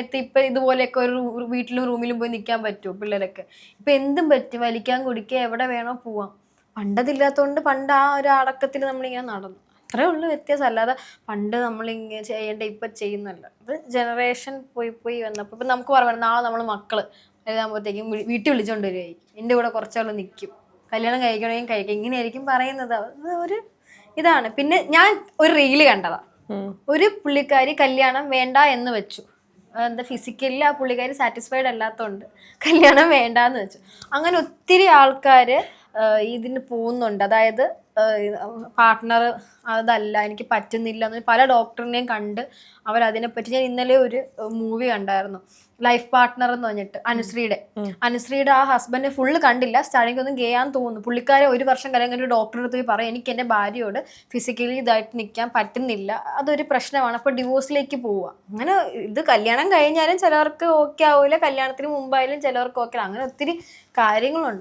ഇപ്പൊ ഇതുപോലെയൊക്കെ ഒരു വീട്ടിലും റൂമിലും പോയി നിൽക്കാൻ പറ്റുമോ പിള്ളേരൊക്കെ? ഇപ്പൊ എന്തും പറ്റും, വലിക്കാൻ കുടിക്കുക, എവിടെ വേണോ പോവാം. പണ്ടതില്ലാത്തതുകൊണ്ട് പണ്ട് ആ ഒരു അടക്കത്തിൽ നമ്മളിങ്ങനെ നടന്നു. അത്രേ ഉള്ളു വ്യത്യാസം. അല്ലാതെ പണ്ട് നമ്മളിങ്ങനെ ചെയ്യേണ്ട ഇപ്പൊ ചെയ്യുന്നല്ല. ഇത് ജനറേഷൻ പോയി വന്നപ്പോൾ ഇപ്പൊ നമുക്ക് പറയാം, നാളെ നമ്മൾ മക്കള് എഴുതാകുമ്പോഴത്തേക്കും വീട്ടിൽ വിളിച്ചോണ്ട് വരുമായിരിക്കും, എൻ്റെ കൂടെ കുറച്ചാൾ നിൽക്കും, കല്യാണം കഴിക്കണമെങ്കിൽ കഴിക്കാം, ഇങ്ങനെയായിരിക്കും പറയുന്നത്. അത് ഒരു ഇതാണ്. പിന്നെ ഞാൻ ഒരു റീല് കണ്ടതാ, ഒരു പുള്ളിക്കാരി കല്യാണം വേണ്ട എന്ന് വെച്ചു. എന്താ ഫിസിക്കലി ആ പുള്ളിക്കാരി സാറ്റിസ്ഫൈഡ് അല്ലാത്തതുകൊണ്ട് കല്യാണം വേണ്ടാന്ന് വെച്ചു. അങ്ങനെ ഒത്തിരി ആൾക്കാർ ഇതിന് പോകുന്നുണ്ട്. അതായത് പാർട്ട്ണർ അതല്ല, എനിക്ക് പറ്റുന്നില്ല എന്ന് പല ഡോക്ടറിനെയും കണ്ട് അവരതിനെപ്പറ്റി. ഞാൻ ഇന്നലെ ഒരു മൂവി കണ്ടായിരുന്നു, ലൈഫ് പാർട്ട്ണർ എന്ന് പറഞ്ഞിട്ട്, അനുശ്രീയുടെ ആ ഹസ്ബൻഡ് ഫുള്ള് കണ്ടില്ല, സ്റ്റാർട്ടിംഗ് ഒന്നും ഗേ ആന്ന് തോന്നുന്നു. പുള്ളിക്കാരെ 1 വർഷം കഴിഞ്ഞ ഒരു ഡോക്ടറെ അടുത്ത് പോയി പറയും, എനിക്ക് എൻ്റെ ഭാര്യയോട് ഫിസിക്കലി ഇതായിട്ട് നിൽക്കാൻ പറ്റുന്നില്ല, അതൊരു പ്രശ്നമാണ്, അപ്പോൾ ഡിവോഴ്സിലേക്ക് പോവുക. അങ്ങനെ ഇത് കല്യാണം കഴിഞ്ഞാലും ചിലവർക്ക് ഓക്കെ ആവില്ല, കല്യാണത്തിന് മുമ്പായാലും ചിലവർക്ക് ഓക്കെ, അങ്ങനെ ഒത്തിരി കാര്യങ്ങളുണ്ട്.